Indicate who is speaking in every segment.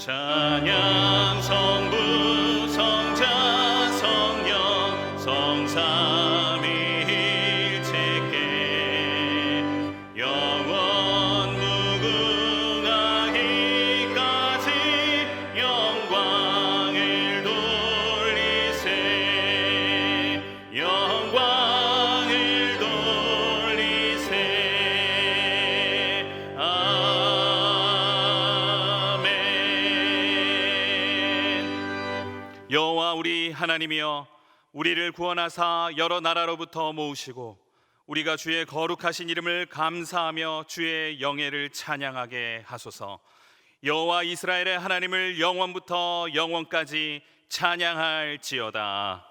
Speaker 1: 찬양 성부 성자 성령 성삼위일체께 영원 무궁하기까지 영광을 돌리세 영광을 돌리세 여호와 우리 하나님이여, 우리를 구원하사 여러 나라로부터 모으시고 우리가 주의 거룩하신 이름을 감사하며 주의 영예를 찬양하게 하소서. 여호와 이스라엘의 하나님을 영원부터 영원까지 찬양할지어다.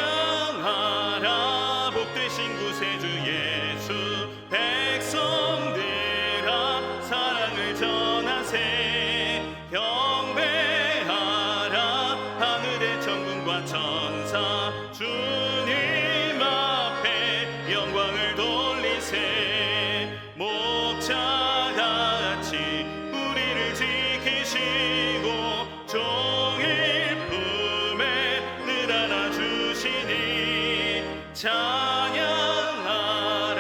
Speaker 1: 찬양하라 복되신 구세주 예수, 백성들아 사랑을 전하세. 경배하라 하늘의 천군과 천사, 주님 앞에 영광을 돌리세. 목자같이 우리를 지키시고 종일 찬양하라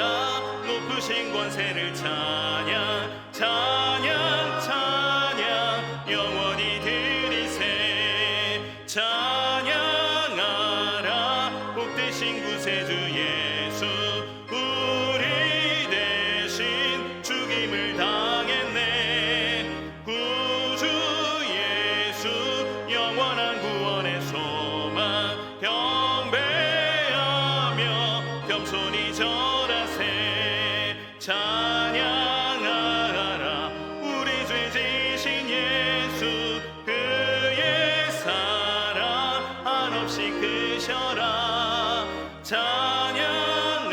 Speaker 1: 높으신 권세를 찬양 찬양 찬양 영원히 드리세. 찬양하라 복되신 구세주 예수, 우리 대신 죽임을 당했네. 구주 예수 영원한 구원의 소망, 겸손히 절하세. 찬양하라 우리 죄 지신 예수, 그의 사랑 한없이 크셔라. 찬양하라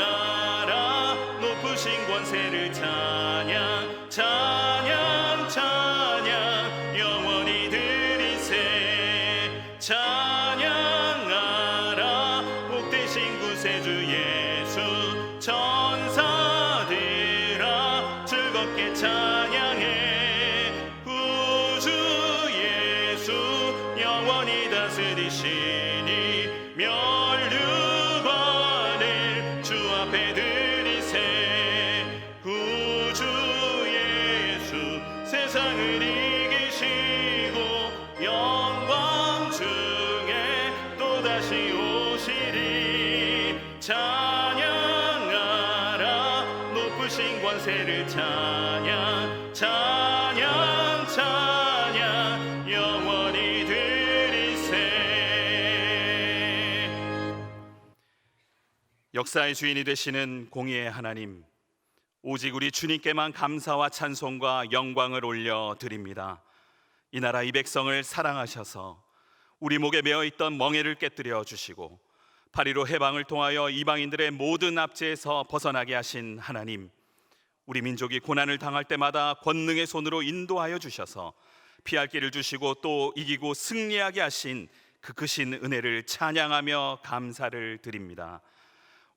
Speaker 1: 높으신 권세를 찬양 찬양 찬양 영원히 드리세. 찬양하라 복되신 구세주 예수, 천사들아 즐겁게 찬양해. 구주 예수 영원히 다스리시니 면류관을 주 앞에 드리세. 구주 예수 세상을 이기시고 영광 중에 또다시 오시리. 찬양하라 높으신 권세를 찬양 찬양 찬양 영원히 드리세. 역사의 주인이 되시는 공의의 하나님, 오직 우리 주님께만 감사와 찬송과 영광을 올려드립니다. 이 나라 이 백성을 사랑하셔서 우리 목에 메어있던 멍에를 깨뜨려 주시고 8.15 해방을 통하여 이방인들의 모든 압제에서 벗어나게 하신 하나님, 우리 민족이 고난을 당할 때마다 권능의 손으로 인도하여 주셔서 피할 길을 주시고 또 이기고 승리하게 하신 그 크신 은혜를 찬양하며 감사를 드립니다.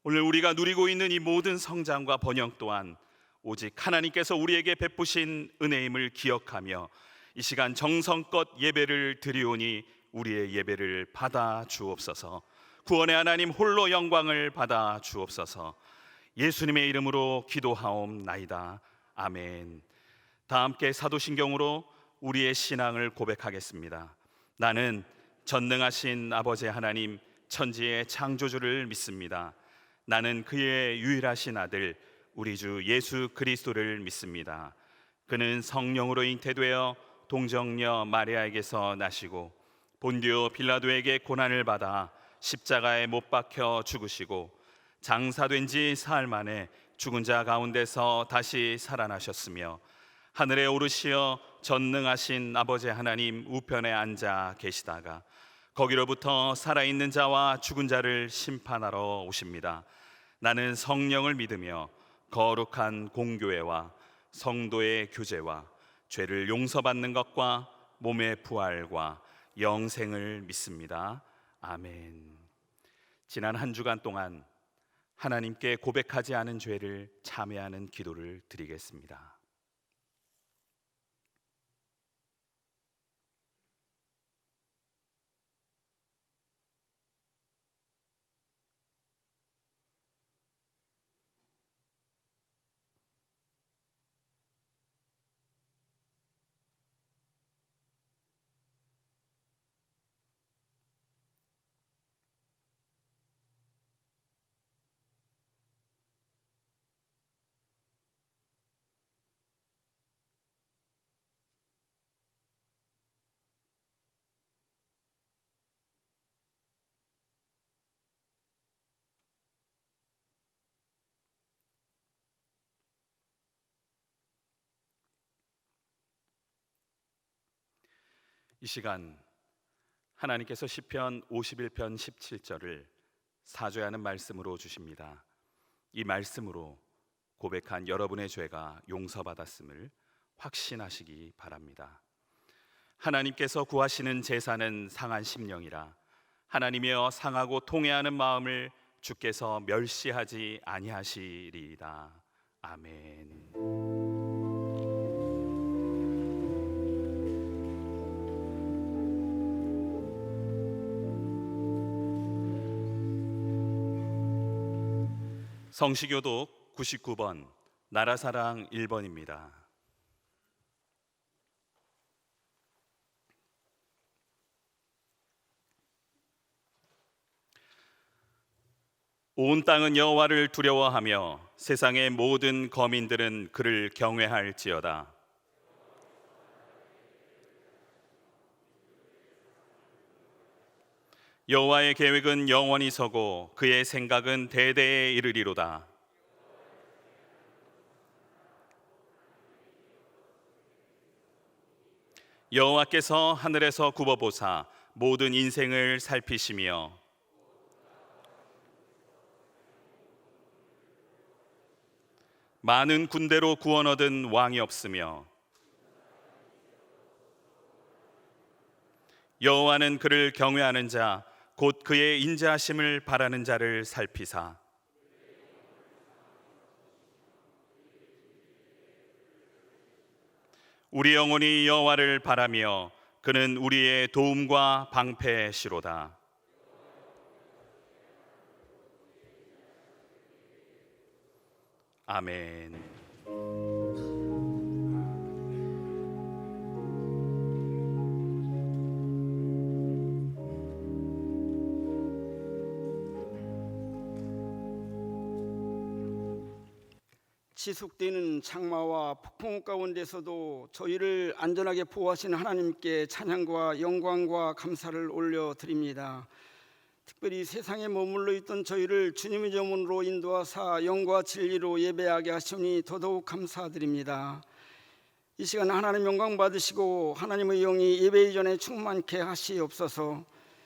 Speaker 1: 오늘 우리가 누리고 있는 이 모든 성장과 번영 또한 오직 하나님께서 우리에게 베푸신 은혜임을 기억하며 이 시간 정성껏 예배를 드리오니 우리의 예배를 받아 주옵소서. 구원의 하나님 홀로 영광을 받아 주옵소서. 예수님의 이름으로 기도하옵나이다. 아멘. 다 함께 사도신경으로 우리의 신앙을 고백하겠습니다. 나는 전능하신 아버지 하나님 천지의 창조주를 믿습니다. 나는 그의 유일하신 아들 우리 주 예수 그리스도를 믿습니다. 그는 성령으로 잉태되어 동정녀 마리아에게서 나시고 본디오 빌라도에게 고난을 받아 십자가에 못 박혀 죽으시고 장사된 지 사흘 만에 죽은 자 가운데서 다시 살아나셨으며 하늘에 오르시어 전능하신 아버지 하나님 우편에 앉아 계시다가 거기로부터 살아있는 자와 죽은 자를 심판하러 오십니다. 나는 성령을 믿으며 거룩한 공교회와 성도의 교제와 죄를 용서받는 것과 몸의 부활과 영생을 믿습니다. 아멘. 지난 한 주간 동안 하나님께 고백하지 않은 죄를 참회하는 기도를 드리겠습니다. 이 시간 하나님께서 시편 51편 17절을 사죄하는 말씀으로 주십니다. 이 말씀으로 고백한 여러분의 죄가 용서받았음을 확신하시기 바랍니다. 하나님께서 구하시는 제사는 상한 심령이라 하나님이여 상하고 통회하는 마음을 주께서 멸시하지 아니하시리이다. 아멘. 성시교독 99번 나라사랑 1번입니다. 온 땅은 여호와를 두려워하며 세상의 모든 거민들은 그를 경외할지어다. 여호와의 계획은 영원히 서고 그의 생각은 대대에 이르리로다. 여호와께서 하늘에서 굽어보사 모든 인생을 살피시며 많은 군대로 구원 얻은 왕이 없으며 여호와는 그를 경외하는 자 곧 그의 인자하심을 바라는 자를 살피사 우리 영혼이 여호와를 바라며 그는 우리의 도움과 방패시로다. 아멘.
Speaker 2: 지속되는 장마와 폭풍 가운데서도 저희를 안전하게 보호하시는 하나님께 찬양과 영광과 감사를 올려드립니다. 특별히 세상에 머물러 있던 저희를 주님의 점으로 인도하사 영과 진리로 예배하게 하시니 더더욱 감사드립니다. 이 시간 하나님 영광 받으시고 하나님의 영이 예배 이전에 충만케 하시옵소서.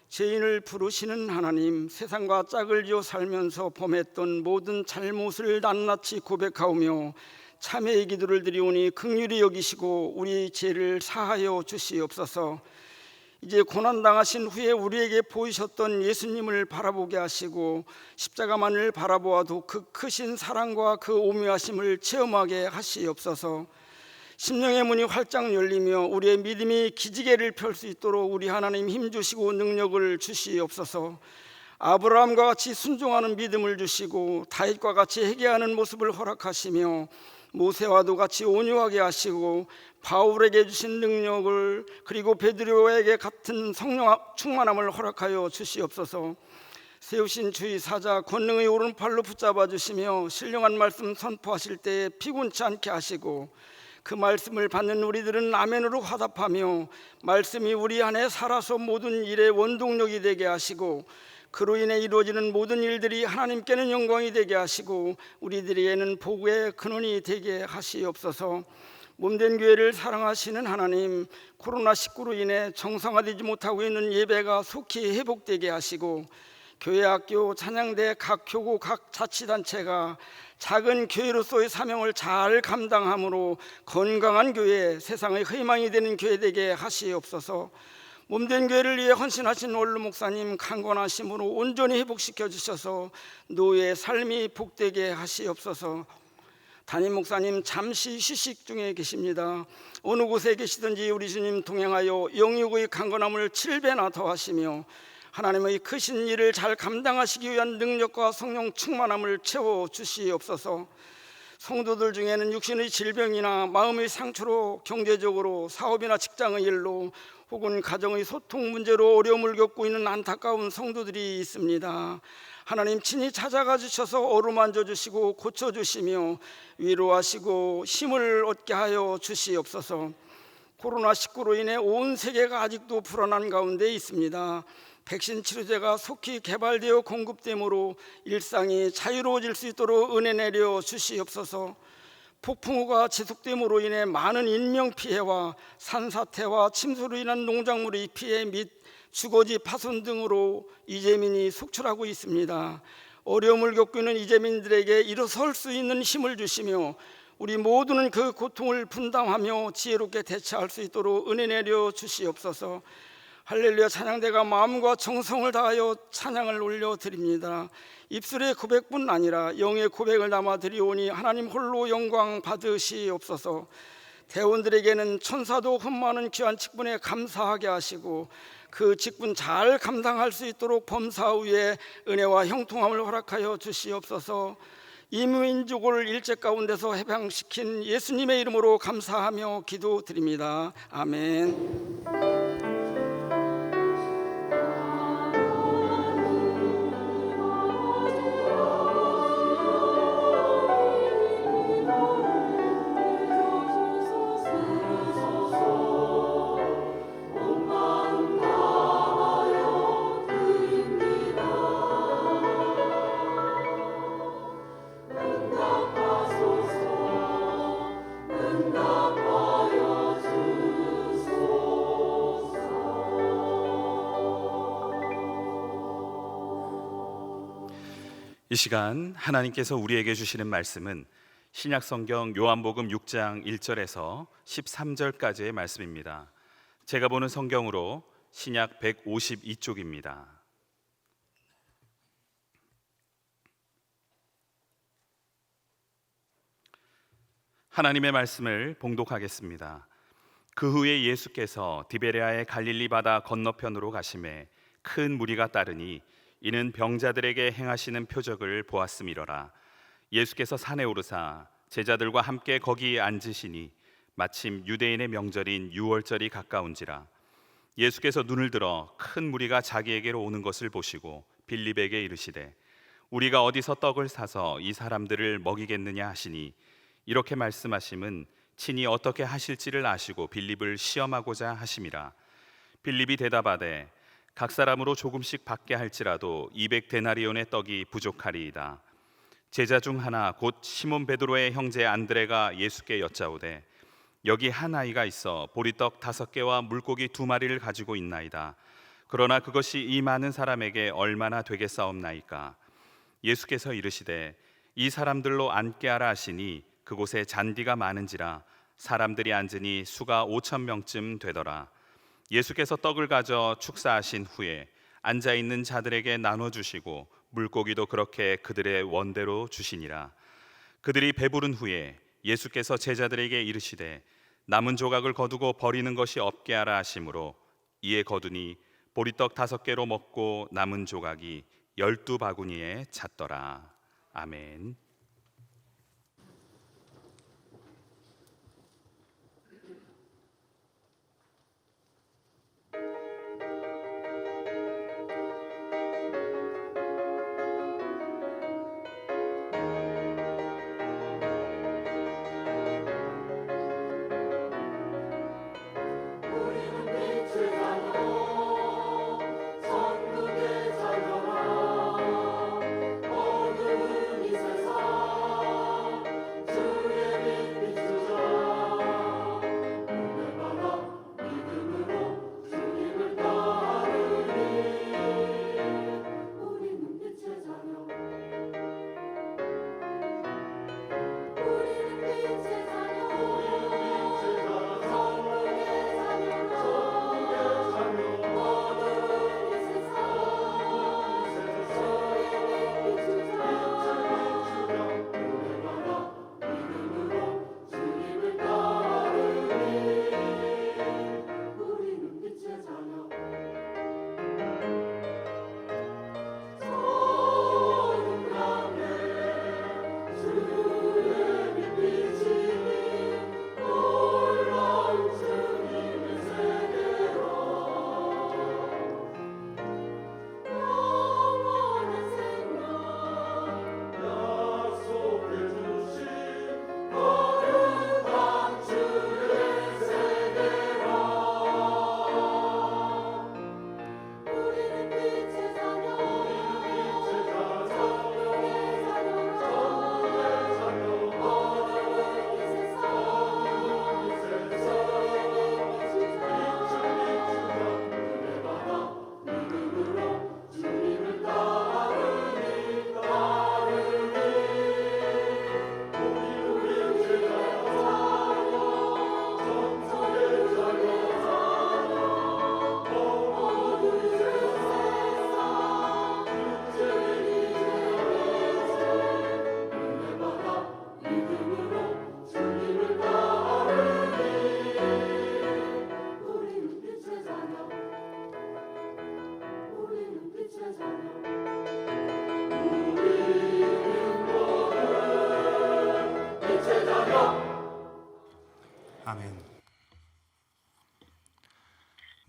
Speaker 2: 죄인을 부르시는 하나님, 세상과 짝을 지어 살면서 범했던 모든 잘못을 낱낱이 고백하오며 참회의 기도를 드리오니 긍휼히 여기시고 우리 죄를 사하여 주시옵소서. 이제 고난당하신 후에 우리에게 보이셨던 예수님을 바라보게 하시고 십자가만을 바라보아도 그 크신 사랑과 그 오묘하심을 체험하게 하시옵소서. 심령의 문이 활짝 열리며 우리의 믿음이 기지개를 펼 수 있도록 우리 하나님 힘주시고 능력을 주시옵소서. 아브라함과 같이 순종하는 믿음을 주시고 다윗과 같이 회개하는 모습을 허락하시며 모세와도 같이 온유하게 하시고 바울에게 주신 능력을 그리고 베드로에게 같은 성령 충만함을 허락하여 주시옵소서. 세우신 주의 사자 권능의 오른팔로 붙잡아 주시며 신령한 말씀 선포하실 때에 피곤치 않게 하시고 그 말씀을 받는 우리들은 아멘으로 화답하며 말씀이 우리 안에 살아서 모든 일의 원동력이 되게 하시고 그로 인해 이루어지는 모든 일들이 하나님께는 영광이 되게 하시고 우리들에게는 복의 근원이 되게 하시옵소서. 몸된 교회를 사랑하시는 하나님, 코로나19로 인해 정상화되지 못하고 있는 예배가 속히 회복되게 하시고, 교회, 학교, 찬양대, 각 교구, 각 자치단체가 작은 교회로서의 사명을 잘 감당함으로 건강한 교회, 세상의 희망이 되는 교회 되게 하시옵소서. 몸된 교회를 위해 헌신하신 원로 목사님 강건하심으로 온전히 회복시켜 주셔서 노예의 삶이 복되게 하시옵소서. 담임 목사님 잠시 휴식 중에 계십니다. 어느 곳에 계시든지 우리 주님 동행하여 영육의 강건함을 7배나 더하시며 하나님의 크신 일을 잘 감당하시기 위한 능력과 성령 충만함을 채워 주시옵소서. 성도들 중에는 육신의 질병이나 마음의 상처로, 경제적으로, 사업이나 직장의 일로, 혹은 가정의 소통 문제로 어려움을 겪고 있는 안타까운 성도들이 있습니다. 하나님 친히 찾아가 주셔서 어루만져 주시고 고쳐 주시며 위로하시고 힘을 얻게 하여 주시옵소서. 코로나19로 인해 온 세계가 아직도 불안한 가운데 있습니다. 백신 치료제가 속히 개발되어 공급되므로 일상이 자유로워질 수 있도록 은혜 내려 주시옵소서. 폭풍우가 지속됨으로 인해 많은 인명피해와 산사태와 침수로 인한 농작물의 피해 및 주거지 파손 등으로 이재민이 속출하고 있습니다. 어려움을 겪고 있는 이재민들에게 일어설 수 있는 힘을 주시며 우리 모두는 그 고통을 분담하며 지혜롭게 대처할 수 있도록 은혜 내려 주시옵소서. 할렐루야 찬양대가 마음과 정성을 다하여 찬양을 올려드립니다. 입술의 고백뿐 아니라 영의 고백을 담아 드리오니 하나님 홀로 영광 받으시옵소서. 대원들에게는 천사도 흠모하는 귀한 직분에 감사하게 하시고 그 직분 잘 감당할 수 있도록 범사 위에 은혜와 형통함을 허락하여 주시옵소서. 이 민족을 일제 가운데서 해방시킨 예수님의 이름으로 감사하며 기도드립니다. 아멘.
Speaker 1: 이 시간 하나님께서 우리에게 주시는 말씀은 신약성경 요한복음 6장 1절에서 13절까지의 말씀입니다. 제가 보는 성경으로 신약 152쪽입니다. 하나님의 말씀을 봉독하겠습니다. 그 후에 예수께서 디베레아의 갈릴리 바다 건너편으로 가심에 큰 무리가 따르니 이는 병자들에게 행하시는 표적을 보았음이로라. 예수께서 산에 오르사 제자들과 함께 거기 앉으시니 마침 유대인의 명절인 유월절이 가까운지라. 예수께서 눈을 들어 큰 무리가 자기에게로 오는 것을 보시고 빌립에게 이르시되 우리가 어디서 떡을 사서 이 사람들을 먹이겠느냐 하시니 이렇게 말씀하심은 친히 어떻게 하실지를 아시고 빌립을 시험하고자 하심이라. 빌립이 대답하되 각 사람으로 조금씩 받게 할지라도 200데나리온의 떡이 부족하리이다. 제자 중 하나 곧 시몬 베드로의 형제 안드레가 예수께 여짜오되 여기 한 아이가 있어 보리떡 5개와 물고기 2마리를 가지고 있나이다. 그러나 그것이 이 많은 사람에게 얼마나 되겠사옵나이까. 예수께서 이르시되 이 사람들로 앉게 하라 하시니 그곳에 잔디가 많은지라 사람들이 앉으니 수가 5,000명쯤 되더라. 예수께서 떡을 가져 축사하신 후에 앉아있는 자들에게 나눠주시고 물고기도 그렇게 그들의 원대로 주시니라. 그들이 배부른 후에 예수께서 제자들에게 이르시되 남은 조각을 거두고 버리는 것이 없게 하라 하심으로 이에 거두니 보리떡 5개로 먹고 남은 조각이 12바구니에 찼더라. 아멘.
Speaker 3: 천국의 자녀라 어두운 이 세상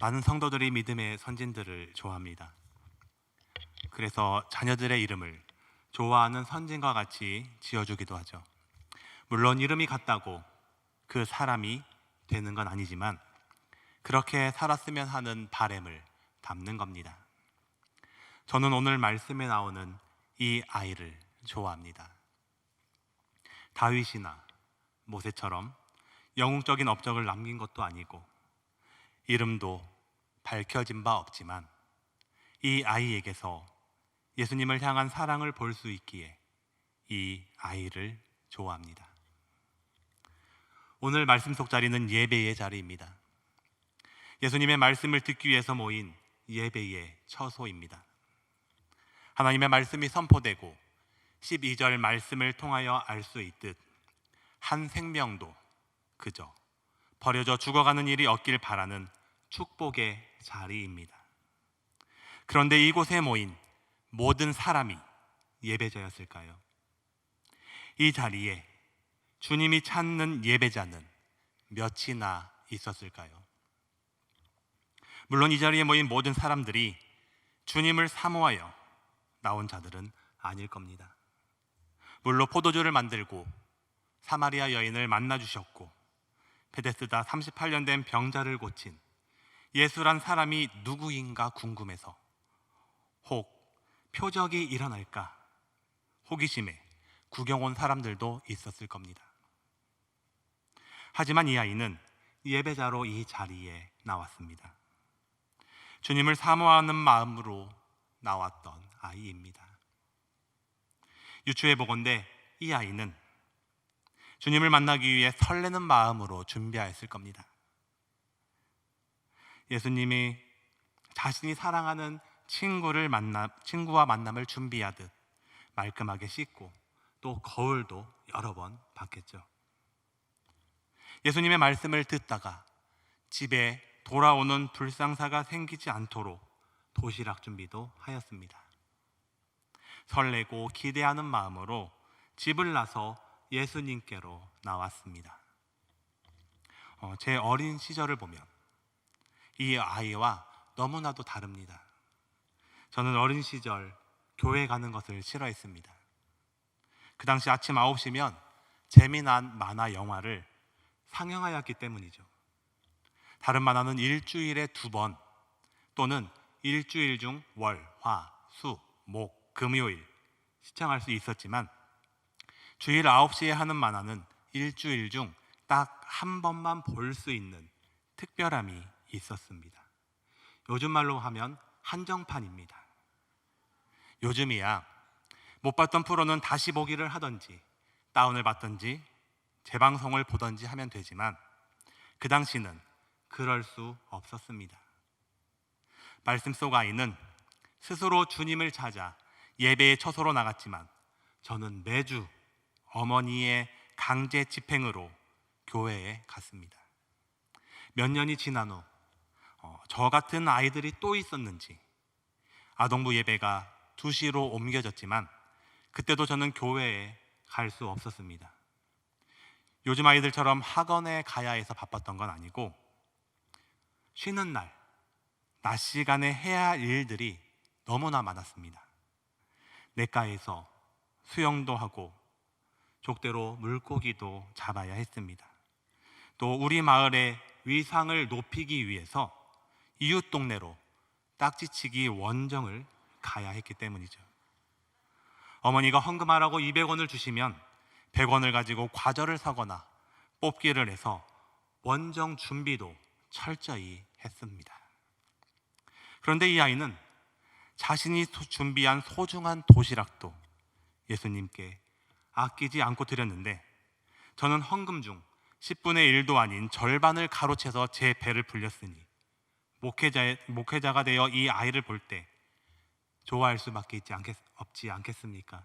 Speaker 3: 많은 성도들이 믿음의 선진들을 좋아합니다. 그래서 자녀들의 이름을 좋아하는 선진과 같이 지어주기도 하죠. 물론 이름이 같다고 그 사람이 되는 건 아니지만 그렇게 살았으면 하는 바람을 담는 겁니다. 저는 오늘 말씀에 나오는 이 아이를 좋아합니다. 다윗이나 모세처럼 영웅적인 업적을 남긴 것도 아니고 이름도 밝혀진 바 없지만 이 아이에게서 예수님을 향한 사랑을 볼 수 있기에 이 아이를 좋아합니다. 오늘 말씀 속 자리는 예배의 자리입니다. 예수님의 말씀을 듣기 위해서 모인 예배의 처소입니다. 하나님의 말씀이 선포되고 12절 말씀을 통하여 알 수 있듯 한 생명도 그저 버려져 죽어가는 일이 없길 바라는 축복의 자리입니다. 그런데 이곳에 모인 모든 사람이 예배자였을까요? 이 자리에 주님이 찾는 예배자는 몇이나 있었을까요? 물론 이 자리에 모인 모든 사람들이 주님을 사모하여 나온 자들은 아닐 겁니다. 물로 포도주를 만들고 사마리아 여인을 만나주셨고 베데스다 38년 된 병자를 고친 예수란 사람이 누구인가 궁금해서 혹 표적이 일어날까 호기심에 구경 온 사람들도 있었을 겁니다. 하지만 이 아이는 예배자로 이 자리에 나왔습니다. 주님을 사모하는 마음으로 나왔던 아이입니다. 유추해 보건대 이 아이는 주님을 만나기 위해 설레는 마음으로 준비하였을 겁니다. 예수님이 자신이 사랑하는 친구와 만남을 준비하듯 말끔하게 씻고 또 거울도 여러 번 봤겠죠. 예수님의 말씀을 듣다가 집에 돌아오는 불상사가 생기지 않도록 도시락 준비도 하였습니다. 설레고 기대하는 마음으로 집을 나서 예수님께로 나왔습니다. 제 어린 시절을 보면 이 아이와 너무나도 다릅니다. 저는 어린 시절 교회 가는 것을 싫어했습니다. 그 당시 아침 9시면 재미난 만화 영화를 상영하였기 때문이죠. 다른 만화는 일주일에 2번 또는 일주일 중 월, 화, 수, 목, 금요일 시청할 수 있었지만 주일 9시에 하는 만화는 일주일 중 딱 한 번만 볼 수 있는 특별함이 있었습니다. 요즘 말로 하면 한정판입니다. 요즘이야 못 봤던 프로는 다시 보기를 하던지 다운을 받던지 재방송을 보던지 하면 되지만 그 당시는 그럴 수 없었습니다. 말씀 속 아이는 스스로 주님을 찾아 예배의 처소로 나갔지만 저는 매주 어머니의 강제 집행으로 교회에 갔습니다. 몇 년이 지난 후 저 같은 아이들이 또 있었는지 아동부 예배가 2시로 옮겨졌지만 그때도 저는 교회에 갈 수 없었습니다. 요즘 아이들처럼 학원에 가야 해서 바빴던 건 아니고 쉬는 날, 낮 시간에 해야 할 일들이 너무나 많았습니다. 냇가에서 수영도 하고 족대로 물고기도 잡아야 했습니다. 또 우리 마을의 위상을 높이기 위해서 이웃 동네로 딱지치기 원정을 가야 했기 때문이죠. 어머니가 헌금하라고 200원을 주시면 100원을 가지고 과자를 사거나 뽑기를 해서 원정 준비도 철저히 했습니다. 그런데 이 아이는 자신이 준비한 소중한 도시락도 예수님께 아끼지 않고 드렸는데 저는 헌금 중 10분의 1도 아닌 절반을 가로채서 제 배를 불렸으니 목회자가 되어 이 아이를 볼 때 좋아할 수밖에 없지 않겠습니까?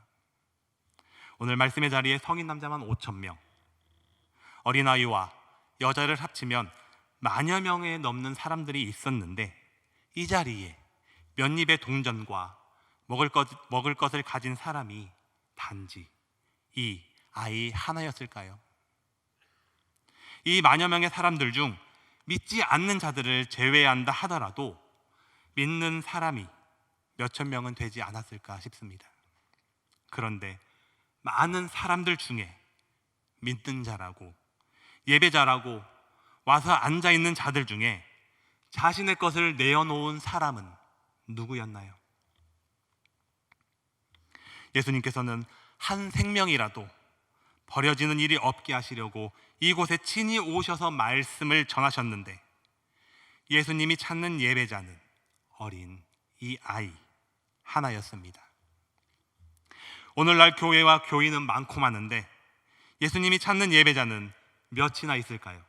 Speaker 3: 오늘 말씀의 자리에 성인 남자만 5,000명, 어린아이와 여자를 합치면 만여 명에 넘는 사람들이 있었는데 이 자리에 몇 입의 동전과 먹을 것을 가진 사람이 단지 이 아이 하나였을까요? 이 만여 명의 사람들 중 믿지 않는 자들을 제외한다 하더라도 믿는 사람이 몇천 명은 되지 않았을까 싶습니다. 그런데 많은 사람들 중에 믿는 자라고 예배자라고 와서 앉아있는 자들 중에 자신의 것을 내어놓은 사람은 누구였나요? 예수님께서는 한 생명이라도 버려지는 일이 없게 하시려고 이곳에 친히 오셔서 말씀을 전하셨는데, 예수님이 찾는 예배자는 어린 이 아이 하나였습니다. 오늘날 교회와 교인은 많고 많은데 예수님이 찾는 예배자는 몇이나 있을까요?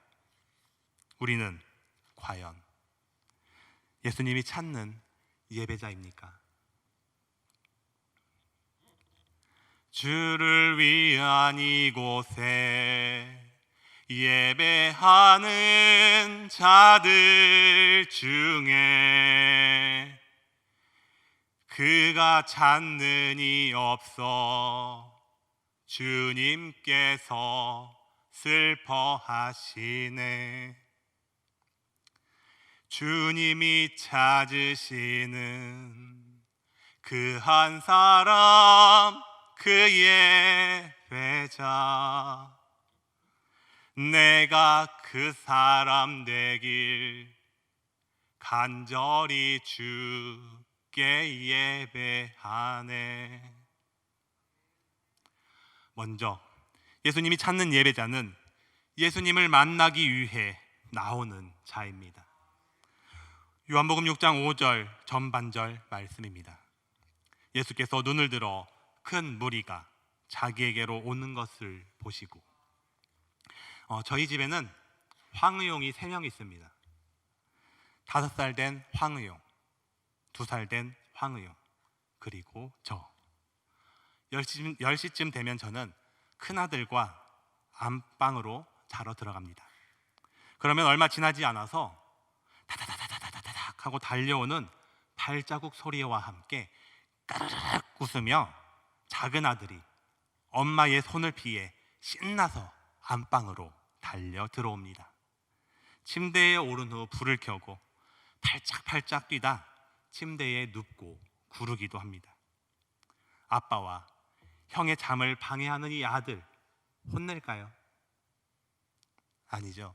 Speaker 3: 우리는 과연 예수님이 찾는 예배자입니까? 주를 위한 이곳에 예배하는 자들 중에 그가 찾는 이 없어 주님께서 슬퍼하시네. 주님이 찾으시는 그 한 사람, 그 예배자, 내가 그 사람 되길 간절히 주께 예배하네. 먼저 예수님이 찾는 예배자는 예수님을 만나기 위해 나오는 자입니다. 요한복음 6장 5절 전반절 말씀입니다. 예수께서 눈을 들어 큰 무리가 자기에게로 오는 것을 보시고, 저희 집에는 황의용이 3명 있습니다. 5살 된 황의용, 2살 된 황의용, 그리고 저. 10시쯤 되면 저는 큰아들과 안방으로 자러 들어갑니다. 그러면 얼마 지나지 않아서 다다다다다다닥 하고 달려오는 발자국 소리와 함께 까르르륵 웃으며 작은 아들이 엄마의 손을 피해 신나서 안방으로 달려 들어옵니다. 침대에 오른 후 불을 켜고 팔짝팔짝 뛰다 침대에 눕고 구르기도 합니다. 아빠와 형의 잠을 방해하는 이 아들 혼낼까요? 아니죠.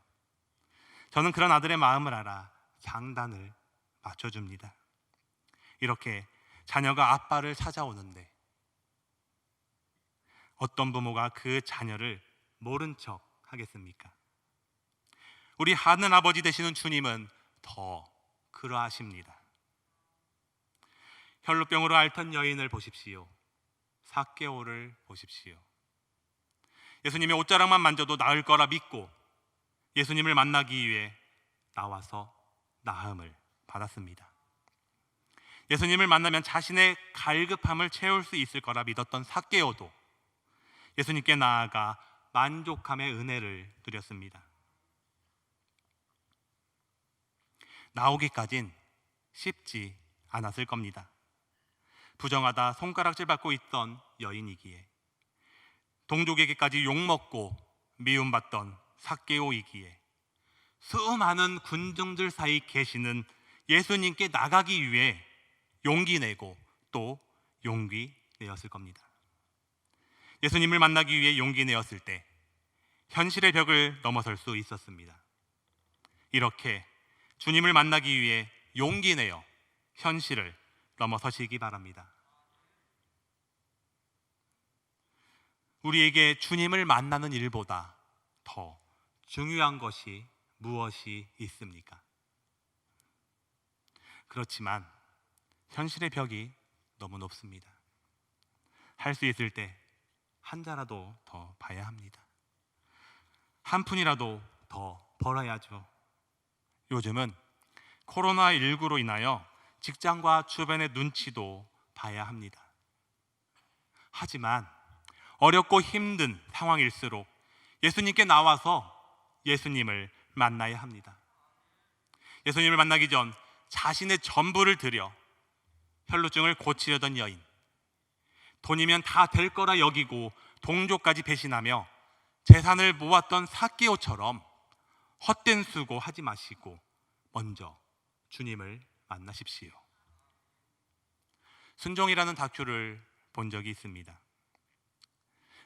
Speaker 3: 저는 그런 아들의 마음을 알아 장단을 맞춰줍니다. 이렇게 자녀가 아빠를 찾아오는데 어떤 부모가 그 자녀를 모른 척 하겠습니까? 우리 하늘 아버지 되시는 주님은 더 그러하십니다. 혈루병으로 앓던 여인을 보십시오. 삭개오를 보십시오. 예수님의 옷자락만 만져도 나을 거라 믿고 예수님을 만나기 위해 나와서 나음을 받았습니다. 예수님을 만나면 자신의 갈급함을 채울 수 있을 거라 믿었던 삭개오도 예수님께 나아가 만족함의 은혜를 드렸습니다. 나오기까진 쉽지 않았을 겁니다. 부정하다 손가락질 받고 있던 여인이기에, 동족에게까지 욕먹고 미움받던 삭개오이기에, 수많은 군중들 사이 계시는 예수님께 나가기 위해 용기 내고 또 용기 내었을 겁니다. 예수님을 만나기 위해 용기 내었을 때 현실의 벽을 넘어설 수 있었습니다. 이렇게 주님을 만나기 위해 용기 내어 현실을 넘어서시기 바랍니다. 우리에게 주님을 만나는 일보다 더 중요한 것이 무엇이 있습니까? 그렇지만 현실의 벽이 너무 높습니다. 할 수 있을 때 한 자라도 더 봐야 합니다. 한 푼이라도 더 벌어야죠. 요즘은 코로나19로 인하여 직장과 주변의 눈치도 봐야 합니다. 하지만 어렵고 힘든 상황일수록 예수님께 나와서 예수님을 만나야 합니다. 예수님을 만나기 전 자신의 전부를 들여 혈루증을 고치려던 여인, 돈이면 다 될 거라 여기고 동족까지 배신하며 재산을 모았던 삭개오처럼 헛된 수고 하지 마시고 먼저 주님을 만나십시오. 순종이라는 다큐를 본 적이 있습니다.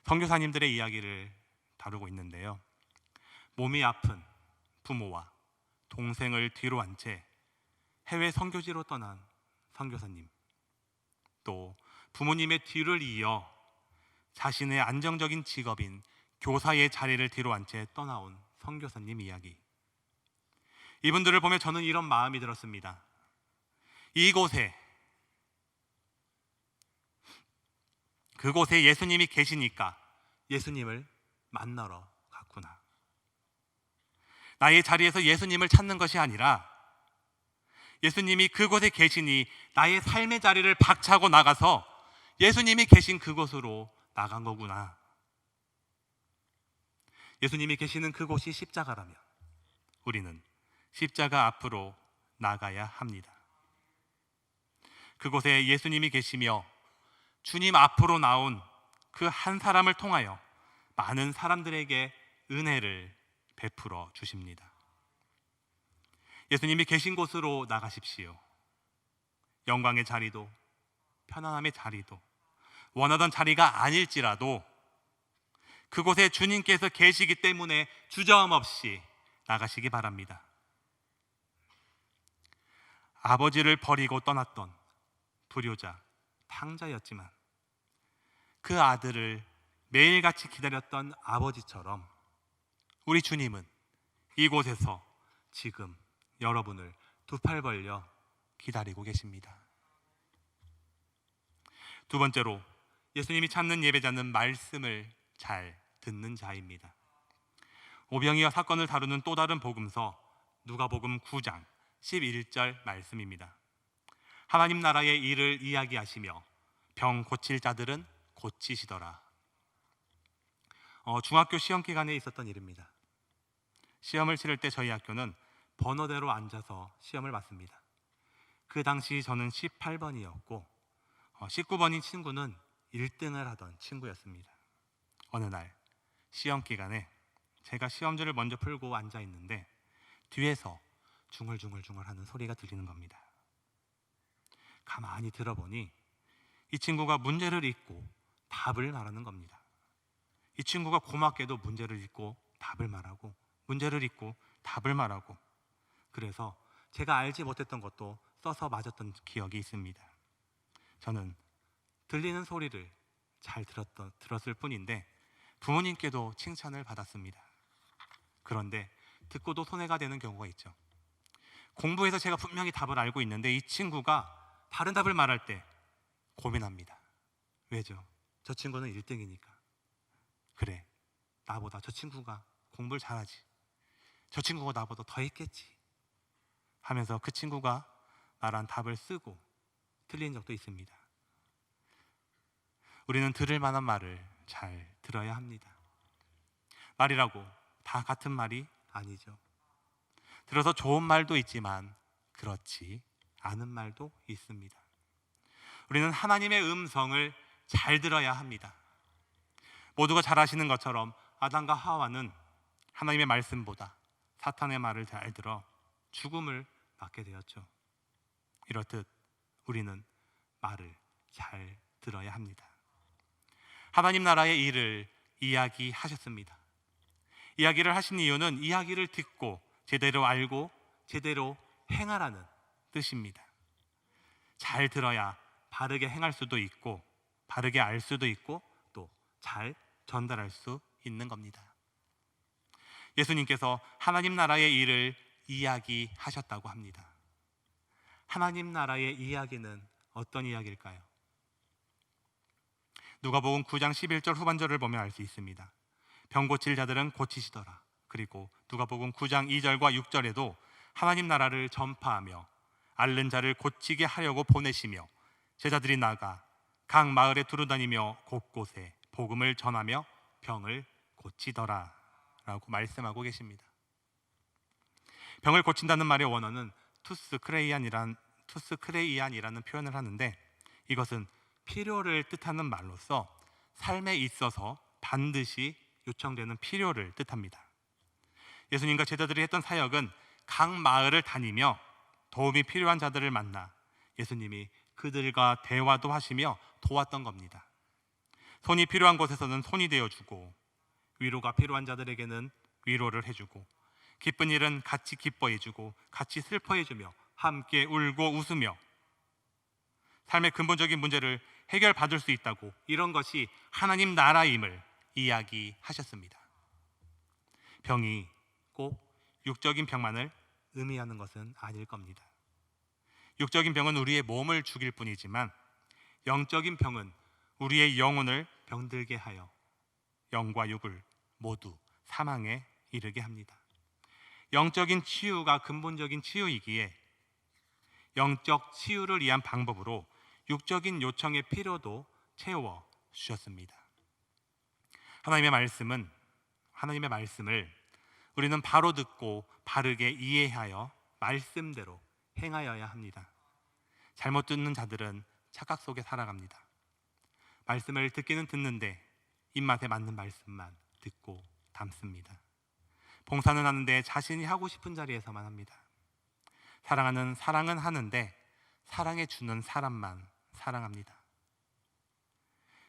Speaker 3: 선교사님들의 이야기를 다루고 있는데요. 몸이 아픈 부모와 동생을 뒤로 한 채 해외 선교지로 떠난 선교사님, 또 부모님의 뒤를 이어 자신의 안정적인 직업인 교사의 자리를 뒤로 한 채 떠나온 선교사님 이야기. 이분들을 보며 저는 이런 마음이 들었습니다. 그곳에 예수님이 계시니까 예수님을 만나러 갔구나. 나의 자리에서 예수님을 찾는 것이 아니라 예수님이 그곳에 계시니 나의 삶의 자리를 박차고 나가서 예수님이 계신 그곳으로 나간 거구나. 예수님이 계시는 그곳이 십자가라면 우리는 십자가 앞으로 나가야 합니다. 그곳에 예수님이 계시며 주님 앞으로 나온 그 한 사람을 통하여 많은 사람들에게 은혜를 베풀어 주십니다. 예수님이 계신 곳으로 나가십시오. 영광의 자리도 편안함의 자리도 원하던 자리가 아닐지라도 그곳에 주님께서 계시기 때문에 주저함 없이 나가시기 바랍니다. 아버지를 버리고 떠났던 불효자 탕자였지만 그 아들을 매일같이 기다렸던 아버지처럼 우리 주님은 이곳에서 지금 여러분을 두 팔 벌려 기다리고 계십니다. 두 번째로 예수님이 찾는 예배자는 말씀을 잘 듣는 자입니다. 오병이어 사건을 다루는 또 다른 복음서 누가복음 9장 11절 말씀입니다. 하나님 나라의 일을 이야기하시며 병 고칠 자들은 고치시더라. 중학교 시험 기간에 있었던 일입니다. 시험을 치를 때 저희 학교는 번호대로 앉아서 시험을 봤습니다. 그 당시 저는 18번이었고 19번인 친구는 1등을 하던 친구였습니다. 어느 날 시험 기간에 제가 시험지를 먼저 풀고 앉아 있는데 뒤에서 중얼중얼 하는 소리가 들리는 겁니다. 가만히 들어보니 이 친구가 문제를 읽고 답을 말하는 겁니다. 이 친구가 고맙게도 문제를 읽고 답을 말하고 문제를 읽고 답을 말하고, 그래서 제가 알지 못했던 것도 써서 맞았던 기억이 있습니다. 저는 들리는 소리를 잘 들었을 뿐인데 부모님께도 칭찬을 받았습니다. 그런데 듣고도 손해가 되는 경우가 있죠. 공부해서 제가 분명히 답을 알고 있는데 이 친구가 다른 답을 말할 때 고민합니다. 왜죠? 저 친구는 1등이니까. 그래, 나보다 저 친구가 공부를 잘하지. 저 친구가 나보다 더 했겠지 하면서 그 친구가 말한 답을 쓰고 틀린 적도 있습니다. 우리는 들을 만한 말을 잘 들어야 합니다. 말이라고 다 같은 말이 아니죠. 들어서 좋은 말도 있지만 그렇지 않은 말도 있습니다. 우리는 하나님의 음성을 잘 들어야 합니다. 모두가 잘 아시는 것처럼 아담과 하와는 하나님의 말씀보다 사탄의 말을 잘 들어 죽음을 맞게 되었죠. 이렇듯 우리는 말을 잘 들어야 합니다. 하나님 나라의 일을 이야기하셨습니다. 이야기를 하신 이유는 이야기를 듣고 제대로 알고 제대로 행하라는 뜻입니다. 잘 들어야 바르게 행할 수도 있고 바르게 알 수도 있고 또 잘 전달할 수 있는 겁니다. 예수님께서 하나님 나라의 일을 이야기하셨다고 합니다. 하나님 나라의 이야기는 어떤 이야기일까요? 누가복음 9장 11절 후반절을 보면 알 수 있습니다. 병 고칠 자들은 고치시더라. 그리고 누가복음 9장 2절과 6절에도 하나님 나라를 전파하며 앓는 자를 고치게 하려고 보내시며 제자들이 나가 각 마을에 두루다니며 곳곳에 복음을 전하며 병을 고치더라 라고 말씀하고 계십니다. 병을 고친다는 말의 원어는 투스크레이안이라는 표현을 하는데 이것은 필요를 뜻하는 말로서 삶에 있어서 반드시 요청되는 필요를 뜻합니다. 예수님과 제자들이 했던 사역은 각 마을을 다니며 도움이 필요한 자들을 만나 예수님이 그들과 대화도 하시며 도왔던 겁니다. 손이 필요한 곳에서는 손이 되어주고, 위로가 필요한 자들에게는 위로를 해주고, 기쁜 일은 같이 기뻐해주고 같이 슬퍼해주며 함께 울고 웃으며 삶의 근본적인 문제를 해결받을 수 있다고, 이런 것이 하나님 나라임을 이야기하셨습니다. 병이 꼭 육적인 병만을 의미하는 것은 아닐 겁니다. 육적인 병은 우리의 몸을 죽일 뿐이지만 영적인 병은 우리의 영혼을 병들게 하여 영과 육을 모두 사망에 이르게 합니다. 영적인 치유가 근본적인 치유이기에 영적 치유를 위한 방법으로 육적인 요청의 필요도 채워 주셨습니다. 하나님의 말씀을 우리는 바로 듣고 바르게 이해하여 말씀대로 행하여야 합니다. 잘못 듣는 자들은 착각 속에 살아갑니다. 말씀을 듣기는 듣는데 입맛에 맞는 말씀만 듣고 담습니다. 봉사는 하는데 자신이 하고 싶은 자리에서만 합니다. 사랑은 하는데 사랑해 주는 사람만 사랑합니다.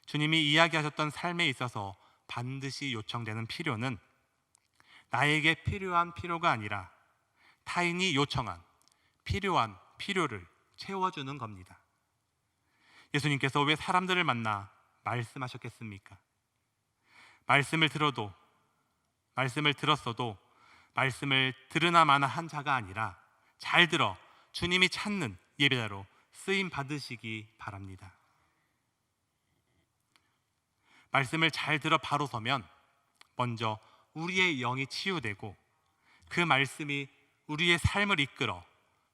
Speaker 3: 주님이 이야기하셨던 삶에 있어서 반드시 요청되는 필요는 나에게 필요한 필요가 아니라 타인이 요청한 필요한 필요를 채워주는 겁니다. 예수님께서 왜 사람들을 만나 말씀하셨겠습니까? 말씀을 들었어도 말씀을 들으나 마나 한 자가 아니라 잘 들어 주님이 찾는 예배자로 쓰임 받으시기 바랍니다. 말씀을 잘 들어 바로 서면 먼저 우리의 영이 치유되고 그 말씀이 우리의 삶을 이끌어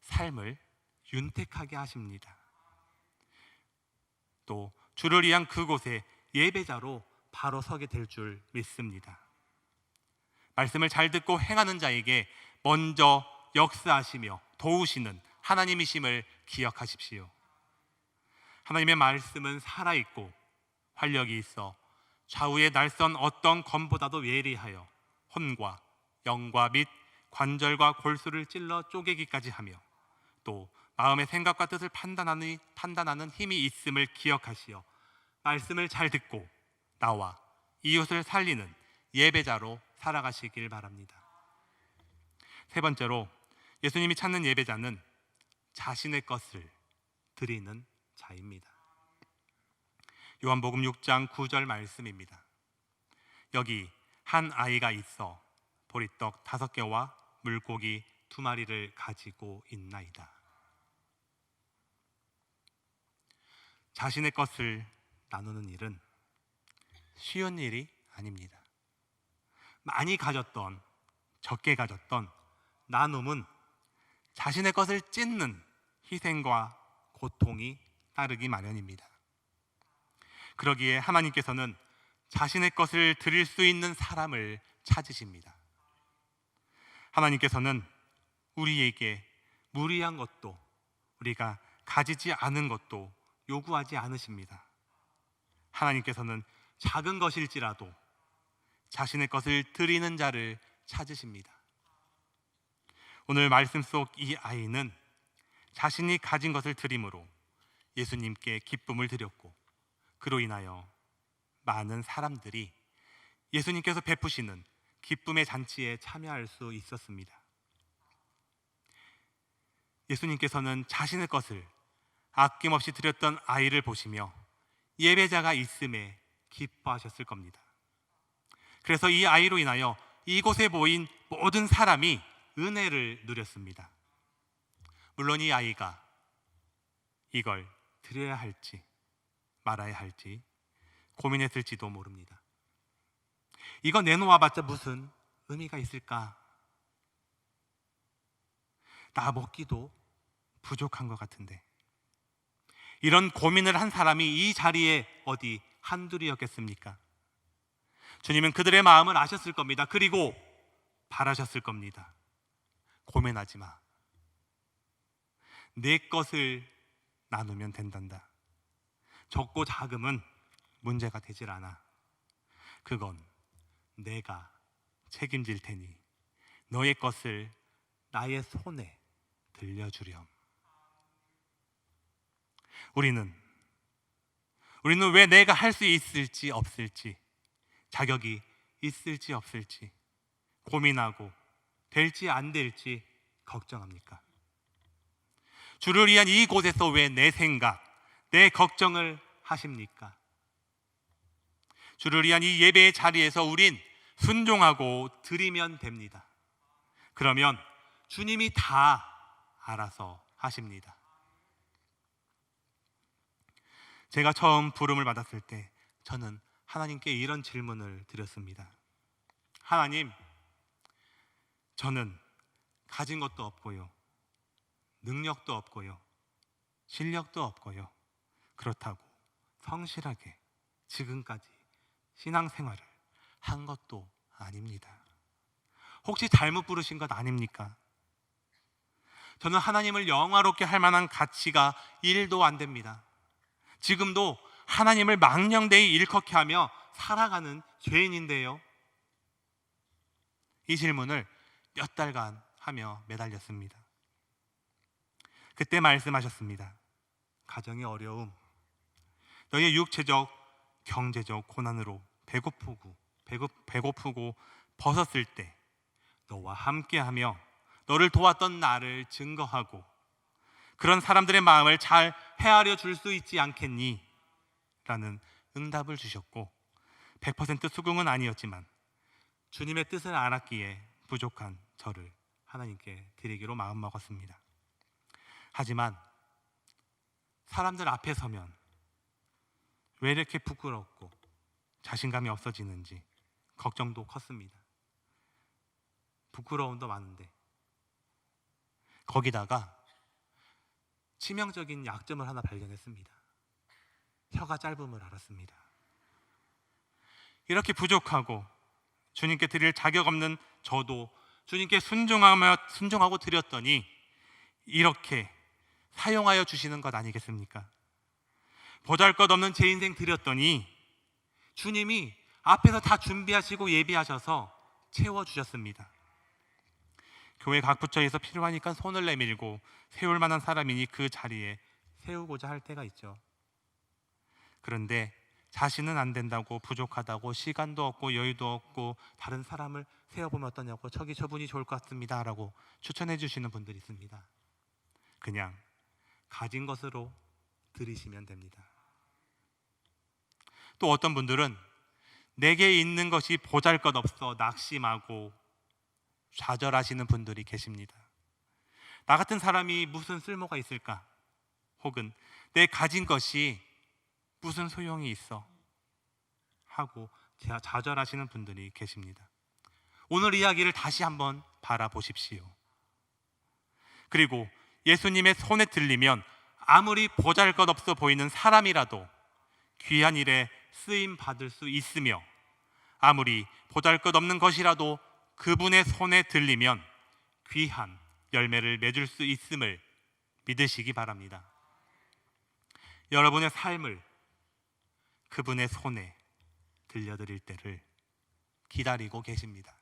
Speaker 3: 삶을 윤택하게 하십니다. 또 주를 위한 그곳에 예배자로 바로 서게 될 줄 믿습니다. 말씀을 잘 듣고 행하는 자에게 먼저 역사하시며 도우시는 하나님이심을 기억하십시오. 하나님의 말씀은 살아있고 활력이 있어 좌우의 날선 어떤 검보다도 예리하여 혼과 영과 및 관절과 골수를 찔러 쪼개기까지 하며 또 마음의 생각과 뜻을 판단하는 힘이 있음을 기억하시어 말씀을 잘 듣고 나와 이웃을 살리는 예배자로 살아가시길 바랍니다. 세 번째로, 예수님이 찾는 예배자는 자신의 것을 드리는 자입니다. 요한복음 6장 9절 말씀입니다. 여기 한 아이가 있어 보리떡 5개와 물고기 2마리를 가지고 있나이다. 자신의 것을 나누는 일은 쉬운 일이 아닙니다. 많이 가졌던 적게 가졌던 나눔은 자신의 것을 찢는 희생과 고통이 따르기 마련입니다. 그러기에 하나님께서는 자신의 것을 드릴 수 있는 사람을 찾으십니다. 하나님께서는 우리에게 무리한 것도 우리가 가지지 않은 것도 요구하지 않으십니다. 하나님께서는 작은 것일지라도 자신의 것을 드리는 자를 찾으십니다. 오늘 말씀 속 이 아이는 자신이 가진 것을 드림으로 예수님께 기쁨을 드렸고, 그로 인하여 많은 사람들이 예수님께서 베푸시는 기쁨의 잔치에 참여할 수 있었습니다. 예수님께서는 자신의 것을 아낌없이 드렸던 아이를 보시며 예배자가 있음에 기뻐하셨을 겁니다. 그래서 이 아이로 인하여 이곳에 모인 모든 사람이 은혜를 누렸습니다. 물론 이 아이가 이걸 드려야 할지 말아야 할지 고민했을지도 모릅니다. 이거 내놓아봤자 무슨 의미가 있을까? 나 먹기도 부족한 것 같은데. 이런 고민을 한 사람이 이 자리에 어디 한둘이었겠습니까? 주님은 그들의 마음을 아셨을 겁니다. 그리고 바라셨을 겁니다. 고민하지 마. 내 것을 나누면 된단다. 적고 작음은 문제가 되질 않아. 그건 내가 책임질 테니 너의 것을 나의 손에 들려주렴. 우리는 왜 내가 할 수 있을지 없을지, 자격이 있을지 없을지 고민하고 될지 안 될지 걱정합니까? 주를 위한 이곳에서 왜 내 생각, 내 걱정을 하십니까? 주를 위한 이 예배의 자리에서 우린 순종하고 드리면 됩니다. 그러면 주님이 다 알아서 하십니다. 제가 처음 부름을 받았을 때 저는 하나님께 이런 질문을 드렸습니다. 하나님, 저는 가진 것도 없고요, 능력도 없고요, 실력도 없고요, 그렇다고 성실하게 지금까지 신앙생활을 한 것도 아닙니다. 혹시 잘못 부르신 것 아닙니까? 저는 하나님을 영화롭게 할 만한 가치가 1도 안 됩니다. 지금도 하나님을 망령되이 일컫게 하며 살아가는 죄인인데요. 이 질문을 몇 달간 하며 매달렸습니다. 그때 말씀하셨습니다. 가정의 어려움, 너의 육체적, 경제적 고난으로 배고프고 벗었을 때 너와 함께하며 너를 도왔던 나를 증거하고 그런 사람들의 마음을 잘 헤아려 줄 수 있지 않겠니? 라는 응답을 주셨고 100% 수긍은 아니었지만 주님의 뜻을 알았기에 부족한 저를 하나님께 드리기로 마음먹었습니다. 하지만 사람들 앞에 서면 왜 이렇게 부끄럽고 자신감이 없어지는지 걱정도 컸습니다. 부끄러움도 많은데 거기다가 치명적인 약점을 하나 발견했습니다. 혀가 짧음을 알았습니다. 이렇게 부족하고 주님께 드릴 자격 없는 저도 주님께 순종하고 드렸더니 이렇게 사용하여 주시는 것 아니겠습니까? 보잘것없는 제 인생 드렸더니 주님이 앞에서 다 준비하시고 예비하셔서 채워주셨습니다. 교회 각 부처에서 필요하니까 손을 내밀고 세울 만한 사람이니 그 자리에 세우고자 할 때가 있죠. 그런데 자신은 안 된다고, 부족하다고, 시간도 없고 여유도 없고 다른 사람을 세워보면 어떠냐고, 저분이 좋을 것 같습니다 라고 추천해 주시는 분들이 있습니다. 그냥 가진 것으로 드리시면 됩니다. 또 어떤 분들은 내게 있는 것이 보잘것없어 낙심하고 좌절하시는 분들이 계십니다. 나 같은 사람이 무슨 쓸모가 있을까? 혹은 내 가진 것이 무슨 소용이 있어? 하고 좌절하시는 분들이 계십니다. 오늘 이야기를 다시 한번 바라보십시오. 그리고 예수님의 손에 들리면 아무리 보잘것없어 보이는 사람이라도 귀한 일에 쓰임 받을 수 있으며 아무리 보잘것없는 것이라도 그분의 손에 들리면 귀한 열매를 맺을 수 있음을 믿으시기 바랍니다. 여러분의 삶을 그분의 손에 들려드릴 때를 기다리고 계십니다.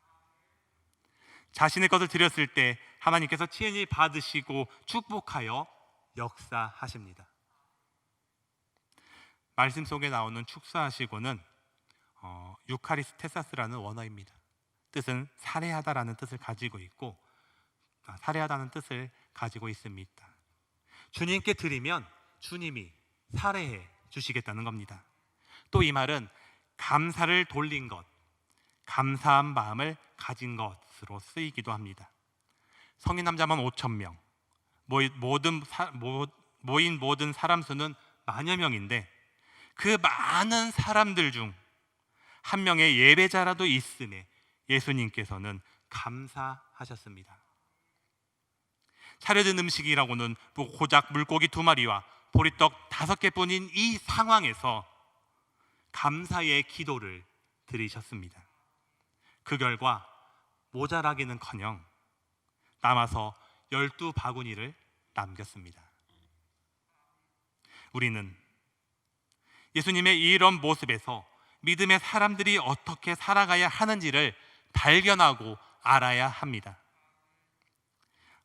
Speaker 3: 자신의 것을 드렸을 때 하나님께서 친히 받으시고 축복하여 역사하십니다. 말씀 속에 나오는 축사하시고는 유카리스테사스라는 원어입니다. 뜻은 살해하다라는 뜻을 가지고 있고 살해하다는 뜻을 가지고 있습니다. 주님께 드리면 주님이 살해해 주시겠다는 겁니다. 또 이 말은 감사를 돌린 것, 감사한 마음을 가진 것으로 쓰이기도 합니다. 성인 남자만 5,000명, 모인 모든 사람 수는 만여 명인데 그 많은 사람들 중 한 명의 예배자라도 있음에 예수님께서는 감사하셨습니다. 차려진 음식이라고는 고작 물고기 2마리와 보리떡 5개뿐인 이 상황에서 감사의 기도를 드리셨습니다. 그 결과 모자라기는커녕 남아서 12바구니를 남겼습니다. 우리는 예수님의 이런 모습에서 믿음의 사람들이 어떻게 살아가야 하는지를 발견하고 알아야 합니다.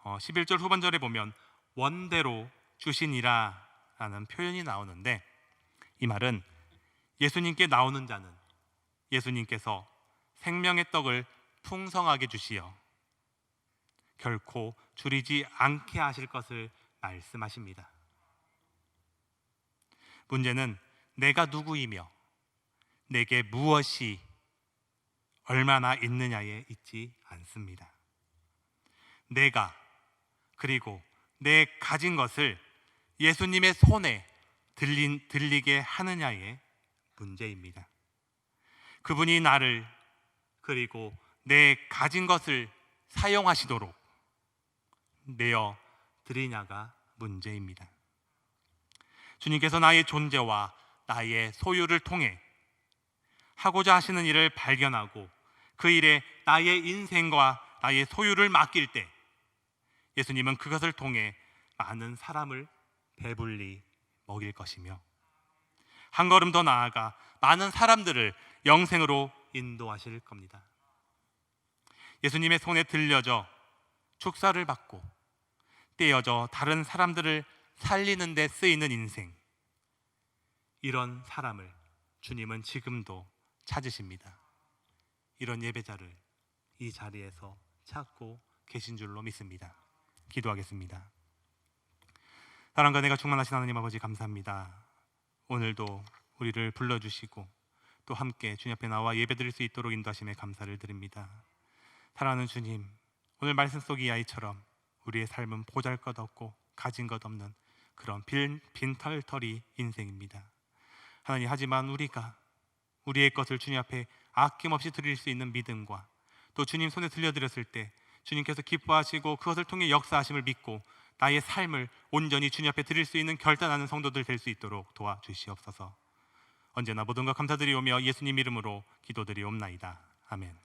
Speaker 3: 11절 후반절에 보면 원대로 주시니라 라는 표현이 나오는데, 이 말은 예수님께 나오는 자는 예수님께서 생명의 떡을 풍성하게 주시어 결코 줄이지 않게 하실 것을 말씀하십니다. 문제는 내가 누구이며 내게 무엇이 얼마나 있느냐에 있지 않습니다. 내가, 그리고 내 가진 것을 예수님의 손에 들리게 하느냐의 문제입니다. 그분이 나를, 그리고 내 가진 것을 사용하시도록 내어 드리냐가 문제입니다. 주님께서 나의 존재와 나의 소유를 통해 하고자 하시는 일을 발견하고 그 일에 나의 인생과 나의 소유를 맡길 때, 예수님은 그것을 통해 많은 사람을 배불리 먹일 것이며 한 걸음 더 나아가 많은 사람들을 영생으로 인도하실 겁니다. 예수님의 손에 들려져 축사를 받고 떼어져 다른 사람들을 살리는 데 쓰이는 인생, 이런 사람을 주님은 지금도 찾으십니다. 이런 예배자를 이 자리에서 찾고 계신 줄로 믿습니다. 기도하겠습니다. 사랑과 은혜가 충만하신 하나님 아버지, 감사합니다. 오늘도 우리를 불러주시고 또 함께 주님 앞에 나와 예배드릴 수 있도록 인도하심에 감사를 드립니다. 사랑하는 주님, 오늘 말씀 속 이 아이처럼 우리의 삶은 보잘것없고 가진 것 없는 그런 빈털터리 인생입니다. 하나님, 하지만 우리가 우리의 것을 주님 앞에 아낌없이 드릴 수 있는 믿음과 또 주님 손에 들려드렸을 때 주님께서 기뻐하시고 그것을 통해 역사하심을 믿고 나의 삶을 온전히 주님 앞에 드릴 수 있는 결단하는 성도들 될 수 있도록 도와주시옵소서. 언제나 모든 것 감사드리오며 예수님 이름으로 기도드리옵나이다. 아멘.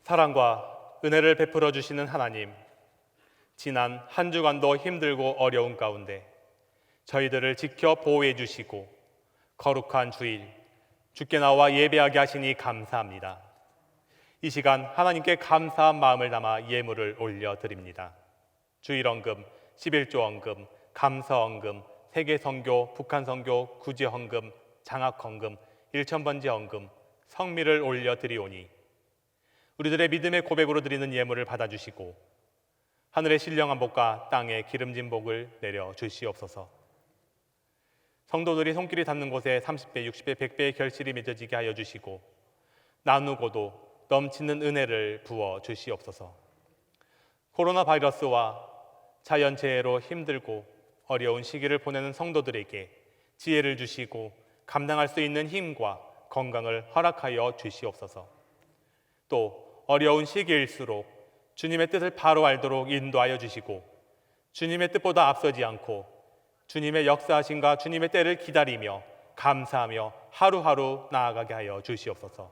Speaker 4: 사랑과 은혜를 베풀어 주시는 하나님, 지난 한 주간도 힘들고 어려운 가운데 저희들을 지켜 보호해 주시고 거룩한 주일 주께 나와 예배하게 하시니 감사합니다. 이 시간 하나님께 감사한 마음을 담아 예물을 올려드립니다. 주일 헌금, 11조 헌금, 감사 헌금, 세계 선교, 북한 선교, 구제 헌금, 장학 헌금, 1000번째 헌금, 성미를 올려드리오니 우리들의 믿음의 고백으로 드리는 예물을 받아주시고 하늘의 신령한 복과 땅의 기름진 복을 내려 주시옵소서. 성도들이 손길이 닿는 곳에 30배, 60배, 100배의 결실이 맺어지게 하여 주시고 나누고도 넘치는 은혜를 부어 주시옵소서. 코로나 바이러스와 자연재해로 힘들고 어려운 시기를 보내는 성도들에게 지혜를 주시고 감당할 수 있는 힘과 건강을 허락하여 주시옵소서. 또 어려운 시기일수록 주님의 뜻을 바로 알도록 인도하여 주시고 주님의 뜻보다 앞서지 않고 주님의 역사하심과 주님의 때를 기다리며 감사하며 하루하루 나아가게 하여 주시옵소서.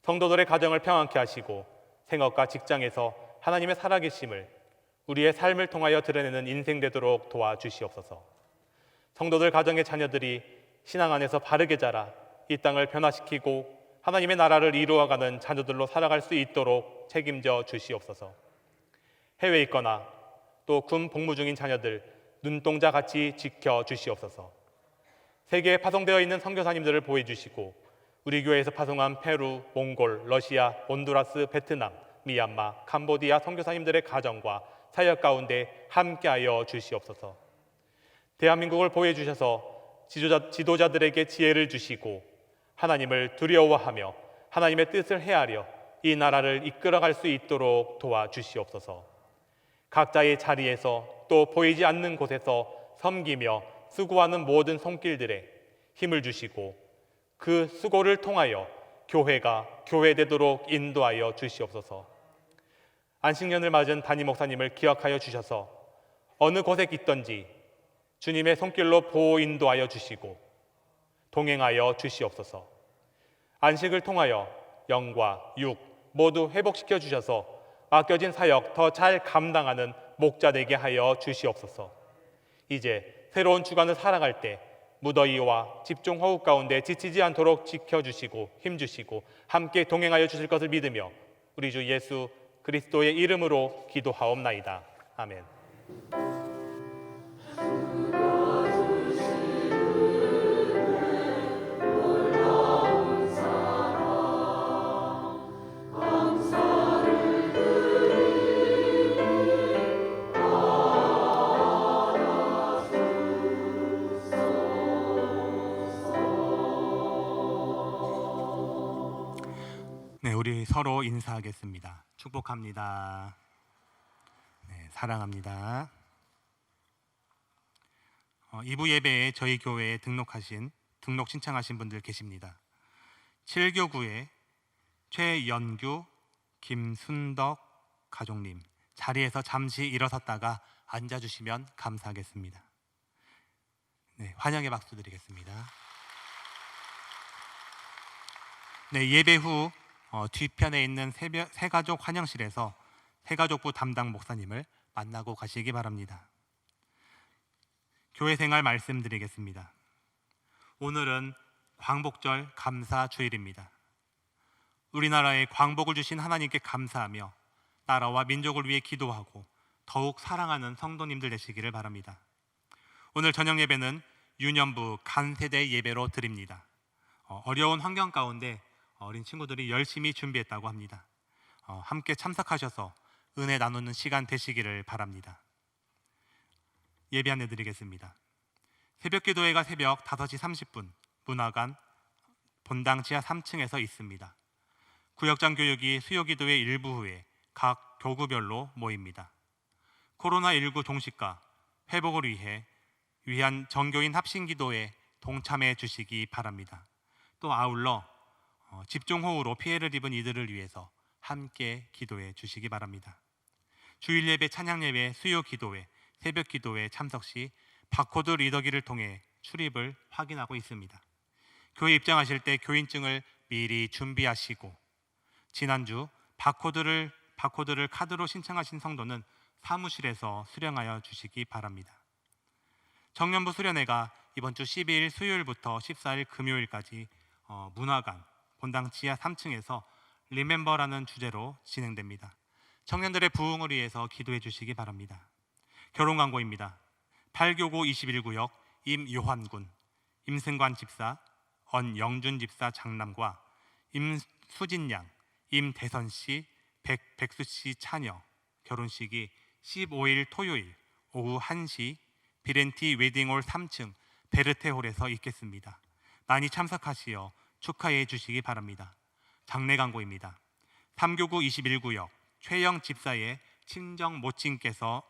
Speaker 4: 성도들의 가정을 평안케 하시고 생업과 직장에서 하나님의 살아계심을 우리의 삶을 통하여 드러내는 인생 되도록 도와주시옵소서. 성도들 가정의 자녀들이 신앙 안에서 바르게 자라 이 땅을 변화시키고 하나님의 나라를 이루어가는 자녀들로 살아갈 수 있도록 책임져 주시옵소서. 해외에 있거나 또 군 복무 중인 자녀들 눈동자 같이 지켜 주시옵소서. 세계에 파송되어 있는 선교사님들을 보호해주시고 우리 교회에서 파송한 페루, 몽골, 러시아, 온두라스, 베트남, 미얀마, 캄보디아 선교사님들의 가정과 사역 가운데 함께하여 주시옵소서. 대한민국을 보호해 주셔서 지도자들에게 지혜를 주시고 하나님을 두려워하며 하나님의 뜻을 헤아려 이 나라를 이끌어갈 수 있도록 도와주시옵소서. 각자의 자리에서 또 보이지 않는 곳에서 섬기며 수고하는 모든 손길들에 힘을 주시고 그 수고를 통하여 교회가 교회되도록 인도하여 주시옵소서. 안식년을 맞은 담임 목사님을 기억하여 주셔서 어느 곳에 있든지 주님의 손길로 보호 인도하여 주시고 동행하여 주시옵소서. 안식을 통하여 영과 육 모두 회복시켜 주셔서 맡겨진 사역 더 잘 감당하는 목자 되게 하여 주시옵소서. 이제 새로운 주간을 살아갈 때 무더위와 집중 호흡 가운데 지치지 않도록 지켜주시고 힘주시고 함께 동행하여 주실 것을 믿으며 우리 주 예수 그리스도의 이름으로 기도하옵나이다. 아멘.
Speaker 3: 네, 우리 서로 인사하겠습니다. 축복합니다. 네, 사랑합니다. 2부 예배에 저희 교회에 등록 신청하신 분들 계십니다. 7교구의 최연규, 김순덕 가족님 자리에서 잠시 일어섰다가 앉아주시면 감사하겠습니다. 네, 환영의 박수 드리겠습니다. 네, 예배 후 뒤편에 있는 새가족 환영실에서 새가족부 담당 목사님을 만나고 가시기 바랍니다. 교회 생활 말씀드리겠습니다. 오늘은 광복절 감사 주일입니다. 우리나라에 광복을 주신 하나님께 감사하며 나라와 민족을 위해 기도하고 더욱 사랑하는 성도님들 되시기를 바랍니다. 오늘 저녁 예배는 유년부 간세대 예배로 드립니다. 어려운 환경 가운데 어린 친구들이 열심히 준비했다고 합니다. 함께 참석하셔서 은혜 나누는 시간 되시기를 바랍니다. 예배 안내 드리겠습니다. 새벽 기도회가 새벽 5시 30분 문화관 본당 지하 3층에서 있습니다. 구역장 교육이 수요 기도회 일부 후에 각 교구별로 모입니다. 코로나19 종식과 회복을 위한 정교인 합심 기도에 동참해 주시기 바랍니다. 또 아울러 집중호우로 피해를 입은 이들을 위해서 함께 기도해 주시기 바랍니다. 주일 예배, 찬양 예배, 수요 기도회, 새벽 기도회 참석 시 바코드 리더기를 통해 출입을 확인하고 있습니다. 교회 입장하실 때 교인증을 미리 준비하시고 지난주 바코드를 카드로 신청하신 성도는 사무실에서 수령하여 주시기 바랍니다. 청년부 수련회가 이번 주 12일 수요일부터 14일 금요일까지 문화관 본당 지하 3층에서 리멤버라는 주제로 진행됩니다. 청년들의 부흥을 위해서 기도해 주시기 바랍니다. 결혼 광고입니다. 8교구 21구역 임요환군, 임승관 집사, 언영준 집사 장남과 임수진 양, 임대선 씨, 백수 씨 차녀 결혼식이 15일 토요일 오후 1시 비렌티 웨딩홀 3층 베르테홀에서 있겠습니다. 많이 참석하시어 축하해 주시기 바랍니다. 장례 광고입니다. 3교구 21구역 최영 집사의 친정 모친께서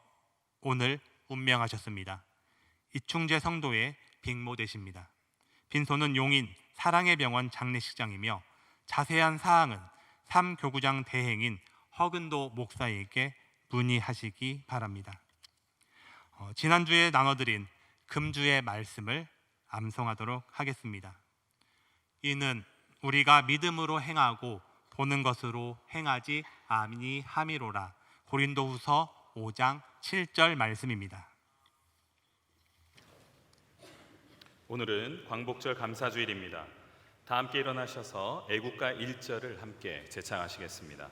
Speaker 3: 오늘 운명하셨습니다. 이충재 성도의 빅모 되십니다. 빈소는 용인 사랑의 병원 장례식장이며 자세한 사항은 3교구장 대행인 허근도 목사에게 문의하시기 바랍니다. 지난주에 나눠드린 금주의 말씀을 암송하도록 하겠습니다. 이는 우리가 믿음으로 행하고 보는 것으로 행하지 아니함이로라. 고린도후서 5장 7절 말씀입니다.
Speaker 1: 오늘은 광복절 감사주일입니다. 다 함께 일어나셔서 애국가 1절을 함께 제창하시겠습니다.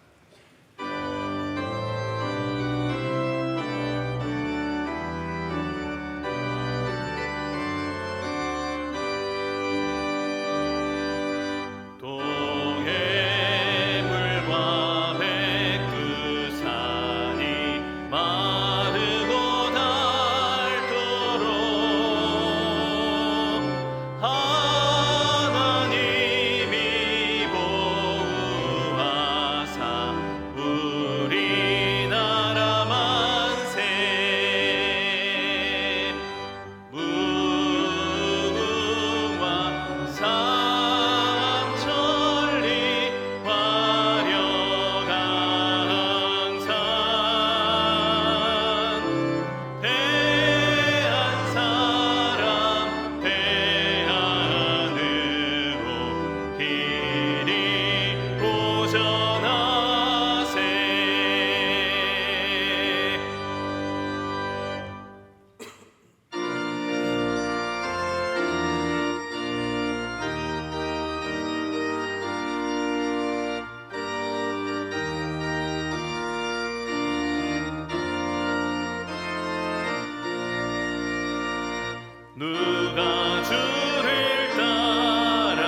Speaker 1: 누가 주를 따라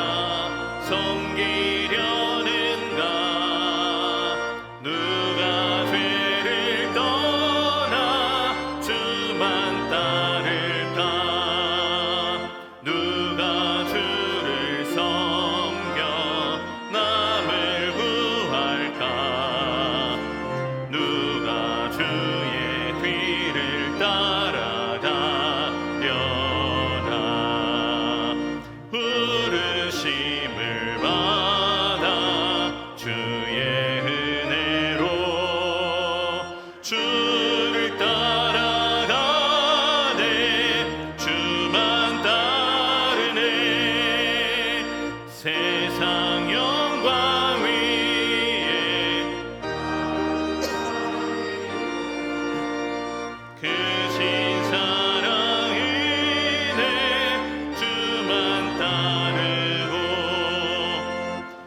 Speaker 1: 섬기려는가? 누가 죄를 떠나 주만 따를까? 누가 주를 섬겨 남을 구할까? 누가 주의 뒤를 따라가려 부르심을 받아 주의 은혜로 주를 따라가네 주만 따르네 세상 영광 위에 크신 사랑 이네 주만 따르고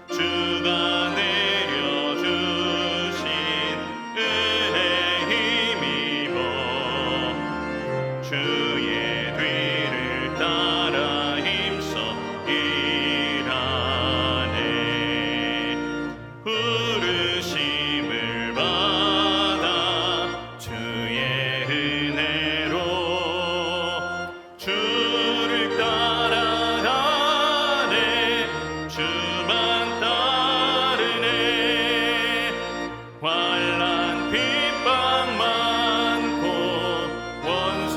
Speaker 1: 주가 내려주신 은혜 힘입어 주의 뒤를 따라 힘써 일하네 부르심을 받아 주의 은혜로 주를 따라가네 주만 따르네 환난 핍박 많고 원수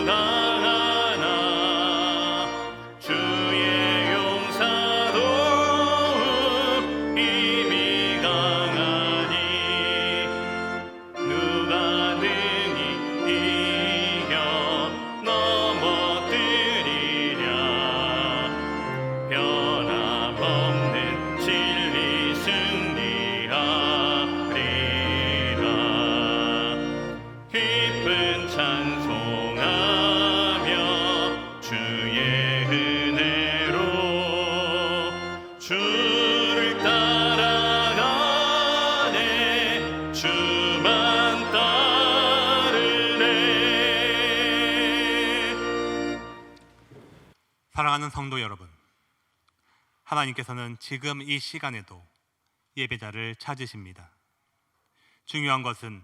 Speaker 1: 강하나 주의 용사도 힘이 강하니 누가 능히 이겨 넘어뜨리랴 변함없는 진리 승리하리라 기쁜 찬송하며 주의 은혜로 주를 따라가네 주만 따르네.
Speaker 3: 사랑하는 성도 여러분, 하나님께서는 지금 이 시간에도 예배자를 찾으십니다. 중요한 것은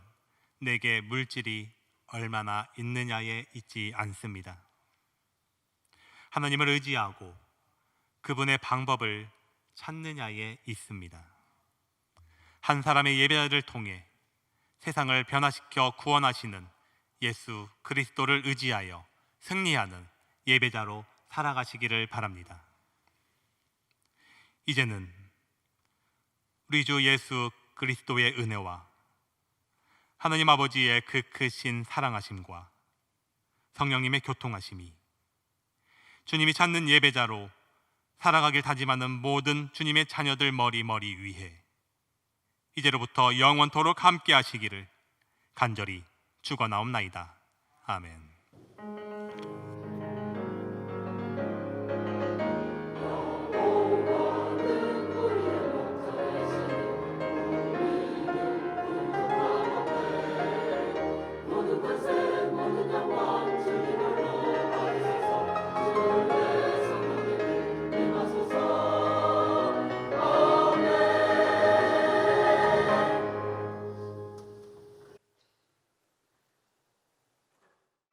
Speaker 3: 내게 물질이 얼마나 있느냐에 있지 않습니다. 하나님을 의지하고 그분의 방법을 찾느냐에 있습니다. 한 사람의 예배자를 통해 세상을 변화시켜 구원하시는 예수 그리스도를 의지하여 승리하는 예배자로 살아가시기를 바랍니다. 이제는 우리 주 예수 그리스도의 은혜와 하나님 아버지의 그 크신 사랑하심과 성령님의 교통하심이 주님이 찾는 예배자로 살아가길 다짐하는 모든 주님의 자녀들 머리 위에 이제로부터 영원토록 함께 하시기를 간절히 축원하옵나이다. 아멘.